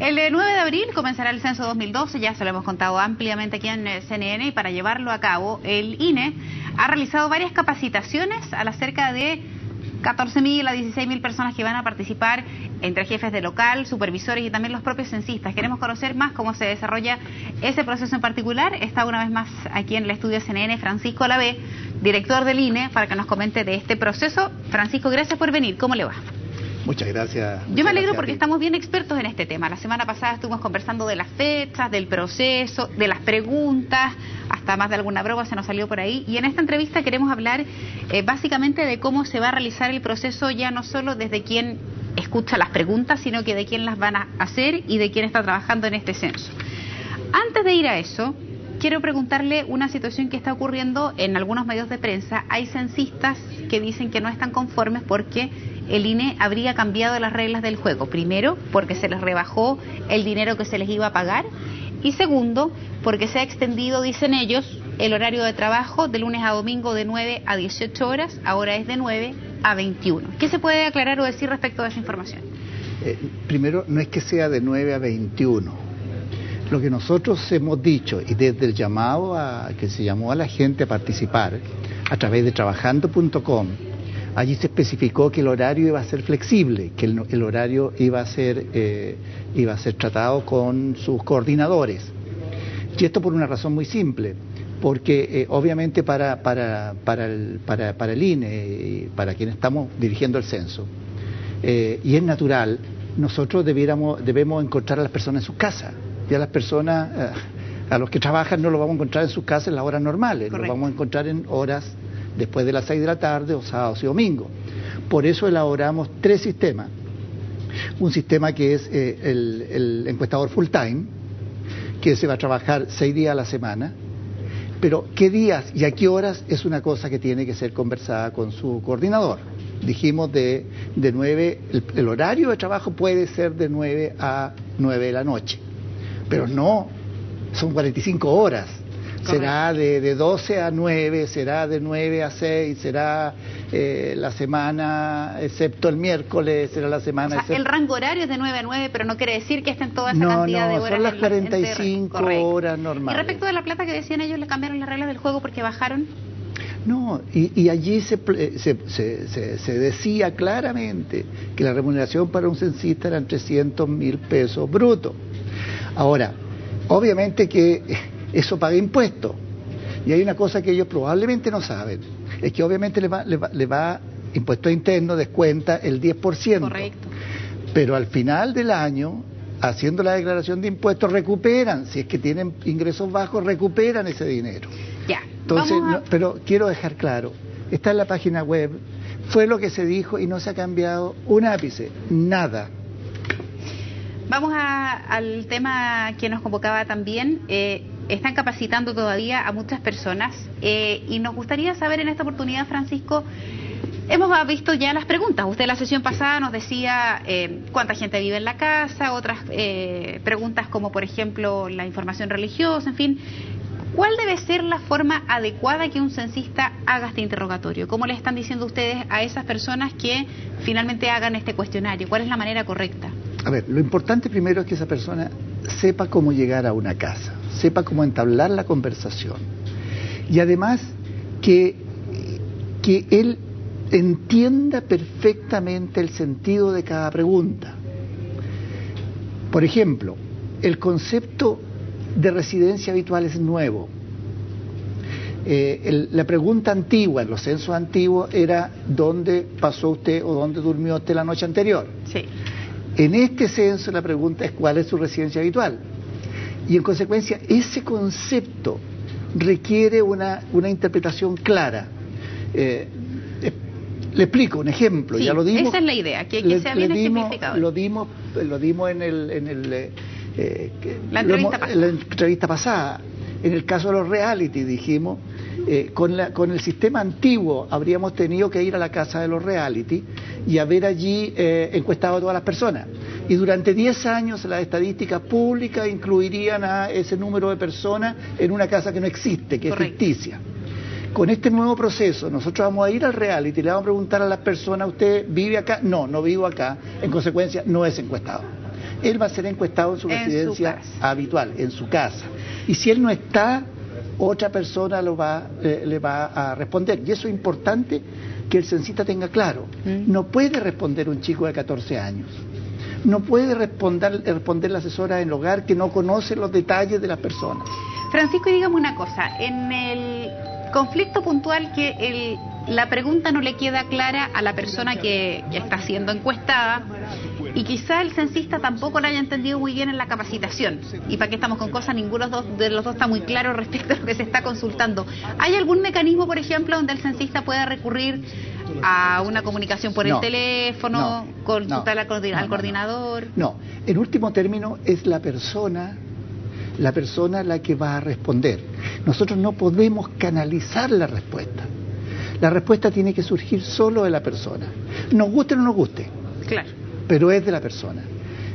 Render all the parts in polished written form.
El 9 de abril comenzará el censo 2012, ya se lo hemos contado ampliamente aquí en CNN, y para llevarlo a cabo el INE ha realizado varias capacitaciones a las cerca de 14.000 a 16.000 personas que van a participar, entre jefes de local, supervisores y también los propios censistas. Queremos conocer más cómo se desarrolla ese proceso en particular. Está una vez más aquí en el estudio CNN Francisco Olavé, director del INE, para que nos comente de este proceso. Francisco, gracias por venir. ¿Cómo le va? Muchas gracias. Yo me alegro porque estamos bien expertos en este tema. La semana pasada estuvimos conversando de las fechas, del proceso, de las preguntas, hasta más de alguna broma se nos salió por ahí. Y en esta entrevista queremos hablar básicamente de cómo se va a realizar el proceso, ya no solo desde quien escucha las preguntas, sino que de quién las van a hacer y de quién está trabajando en este censo. Antes de ir a eso, quiero preguntarle una situación que está ocurriendo en algunos medios de prensa. Hay censistas que dicen que no están conformes porque el INE habría cambiado las reglas del juego. Primero, porque se les rebajó el dinero que se les iba a pagar. Y segundo, porque se ha extendido, dicen ellos, el horario de trabajo de lunes a domingo de 9 a 18 horas. Ahora es de 9 a 21. ¿Qué se puede aclarar o decir respecto a esa información? Primero, no es que sea de 9 a 21. Lo que nosotros hemos dicho, y desde el llamado que se llamó a la gente a participar a través de trabajando.com, allí se especificó que el horario iba a ser flexible, que el horario iba a ser tratado con sus coordinadores. Y esto por una razón muy simple, porque obviamente para el INE, y para quien estamos dirigiendo el censo, y es natural, nosotros debemos encontrar a las personas en sus casas. Y a las personas, a los que trabajan no los vamos a encontrar en sus casas en las horas normales. Correcto. Los vamos a encontrar en horas después de las 6 de la tarde o sábados y domingos. Por eso elaboramos 3 sistemas. Un sistema que es el encuestador full time, que se va a trabajar 6 días a la semana, pero qué días y a qué horas es una cosa que tiene que ser conversada con su coordinador. Dijimos de 9, el horario de trabajo puede ser de 9 a 9 de la noche. Pero no, son 45 horas. Correcto. Será de 12 a 9, será de 9 a 6, será la semana, excepto el miércoles, será la semana... O sea, el rango horario es de 9 a 9, pero no quiere decir que estén toda esa cantidad de horas. No, son las 45 horas normales. Y respecto de la plata que decían ellos, ¿le cambiaron las reglas del juego porque bajaron? No, y allí se decía claramente que la remuneración para un censista eran 300.000 pesos brutos. Ahora, obviamente que eso paga impuestos, y hay una cosa que ellos probablemente no saben, es que obviamente le va impuesto interno, descuenta el 10%. Correcto. Pero al final del año, haciendo la declaración de impuestos, recuperan, si es que tienen ingresos bajos, recuperan ese dinero. Ya. Entonces, pero quiero dejar claro, está en la página web, fue lo que se dijo y no se ha cambiado un ápice, nada. Vamos al tema que nos convocaba también. Están capacitando todavía a muchas personas y nos gustaría saber en esta oportunidad, Francisco, hemos visto ya las preguntas. Usted en la sesión pasada nos decía cuánta gente vive en la casa, otras preguntas como por ejemplo la información religiosa, en fin. ¿Cuál debe ser la forma adecuada que un censista haga este interrogatorio? ¿Cómo le están diciendo ustedes a esas personas que finalmente hagan este cuestionario? ¿Cuál es la manera correcta? A ver, lo importante primero es que esa persona sepa cómo llegar a una casa, sepa cómo entablar la conversación. Y además que él entienda perfectamente el sentido de cada pregunta. Por ejemplo, el concepto de residencia habitual es nuevo. La pregunta antigua, en los censos antiguos, era ¿dónde pasó usted o dónde durmió usted la noche anterior? Sí. En este censo la pregunta es ¿cuál es su residencia habitual? Y en consecuencia ese concepto requiere una interpretación clara. Le explico un ejemplo, sí, ya lo dimos. Esa es la idea, que sea bien ejemplificado. Lo dimos en la entrevista pasada. En el caso de los reality dijimos, con el sistema antiguo habríamos tenido que ir a la casa de los reality y haber allí encuestado a todas las personas. Y durante 10 años las estadísticas públicas incluirían a ese número de personas en una casa que no existe, que Correcto. Es ficticia. Con este nuevo proceso nosotros vamos a ir al reality y le vamos a preguntar a las personas, ¿usted vive acá? No, no vivo acá, en consecuencia no es encuestado. él va a ser encuestado en su residencia habitual, en su casa. Y si él no está, otra persona le va a responder. Y eso es importante que el censista tenga claro. No puede responder un chico de 14 años. No puede responder la asesora en el hogar que no conoce los detalles de las personas. Francisco, y dígame una cosa, en el conflicto puntual que la pregunta no le queda clara a la persona que está siendo encuestada y quizá el censista tampoco la haya entendido muy bien en la capacitación, y para qué estamos con cosas, ninguno de los dos está muy claro respecto a lo que se está consultando. ¿Hay algún mecanismo, por ejemplo, donde el censista pueda recurrir a una comunicación por el teléfono, consultar al coordinador? No, en último término es la persona la que va a responder. Nosotros no podemos canalizar la respuesta. La respuesta tiene que surgir solo de la persona. Nos guste o no nos guste. Claro. Pero es de la persona.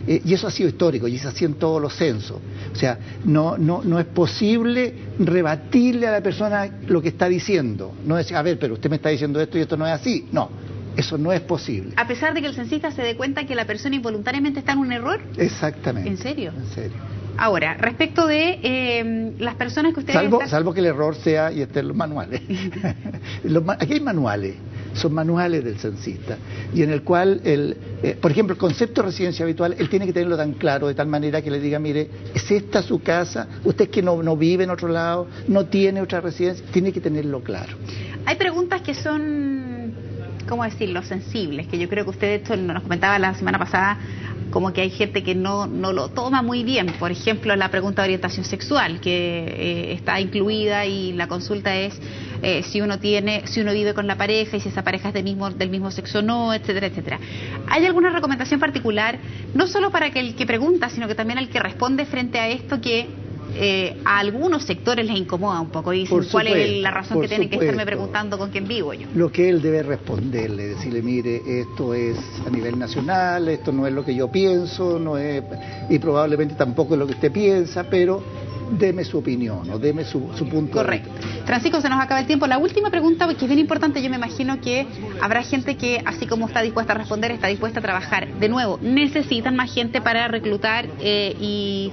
Y eso ha sido histórico, y es así en todos los censos. O sea, no es posible rebatirle a la persona lo que está diciendo. No es, a ver, pero usted me está diciendo esto y esto no es así. No, eso no es posible. A pesar de que el censista se dé cuenta que la persona involuntariamente está en un error. Exactamente. ¿En serio? En serio. Ahora, respecto de las personas que ustedes... Salvo que el error sea, y estén los manuales. Aquí hay manuales, son manuales del censista, y en el cual, por ejemplo, el concepto de residencia habitual, él tiene que tenerlo tan claro, de tal manera que le diga, mire, ¿es esta su casa? Usted que no vive en otro lado, no tiene otra residencia, tiene que tenerlo claro. Hay preguntas que son, ¿cómo decirlo?, sensibles, que yo creo que usted, esto nos comentaba la semana pasada, como que hay gente que no lo toma muy bien. Por ejemplo, la pregunta de orientación sexual, que está incluida, y la consulta es si uno vive con la pareja y si esa pareja es del mismo sexo o no, etcétera, etcétera. ¿Hay alguna recomendación particular, no solo para el que pregunta, sino que también al que responde frente a esto, que a algunos sectores les incomoda un poco y dicen cuál es la razón que tienen que estarme preguntando con quién vivo yo? Lo que él debe responderle, decirle, mire, esto es a nivel nacional, esto no es lo que yo pienso, no es, y probablemente tampoco es lo que usted piensa, pero deme su opinión o deme su punto de vista. Correcto. Francisco, se nos acaba el tiempo. La última pregunta, que es bien importante, yo me imagino que habrá gente que, así como está dispuesta a responder, está dispuesta a trabajar. De nuevo, ¿necesitan más gente para reclutar y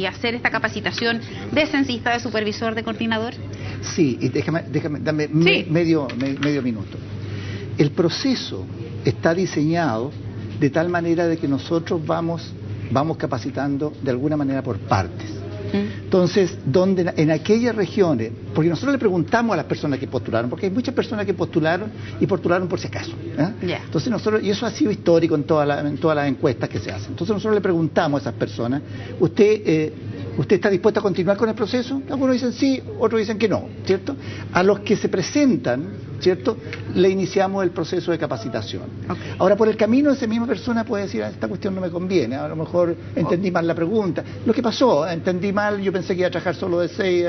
hacer esta capacitación de censista, de supervisor, de coordinador? Sí, y dame medio minuto. El proceso está diseñado de tal manera de que nosotros vamos capacitando de alguna manera por partes. Entonces, en aquellas regiones, porque nosotros le preguntamos a las personas que postularon, porque hay muchas personas que postularon por si acaso. Entonces nosotros, y eso ha sido histórico en todas las encuestas que se hacen. Entonces nosotros le preguntamos a esas personas, ¿usted está dispuesto a continuar con el proceso? Algunos dicen sí, otros dicen que no, ¿cierto? A los que se presentan, ¿cierto?, le iniciamos el proceso de capacitación. Okay. Ahora, por el camino, esa misma persona puede decir, esta cuestión no me conviene, a lo mejor entendí mal la pregunta. Lo que pasó, entendí mal, yo pensé que iba a trabajar solo de 6,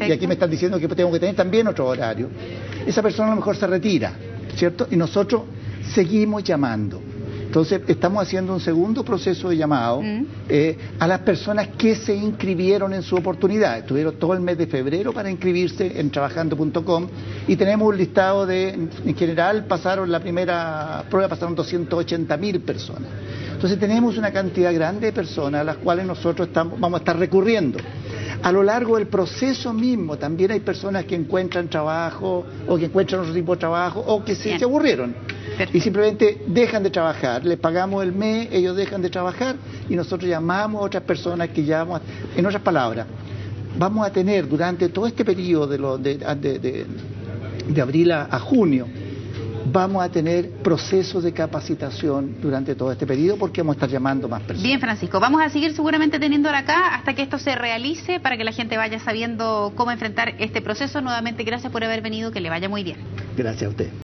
y aquí me están diciendo que tengo que tener también otro horario. Esa persona a lo mejor se retira, ¿cierto? Y nosotros seguimos llamando. Entonces, estamos haciendo un segundo proceso de llamado a las personas que se inscribieron en su oportunidad. Estuvieron todo el mes de febrero para inscribirse en trabajando.com y tenemos un listado en general, la primera prueba pasaron 280.000 personas. Entonces, tenemos una cantidad grande de personas a las cuales nosotros vamos a estar recurriendo. A lo largo del proceso mismo también hay personas que encuentran trabajo o que encuentran otro tipo de trabajo o que se aburrieron. Perfecto. Y simplemente dejan de trabajar, les pagamos el mes, ellos dejan de trabajar y nosotros llamamos a otras personas que llamamos. En otras palabras, vamos a tener durante todo este periodo de abril a junio, vamos a tener procesos de capacitación durante todo este periodo porque vamos a estar llamando más personas. Bien, Francisco, vamos a seguir seguramente teniéndola acá hasta que esto se realice para que la gente vaya sabiendo cómo enfrentar este proceso. Nuevamente, gracias por haber venido, que le vaya muy bien. Gracias a usted.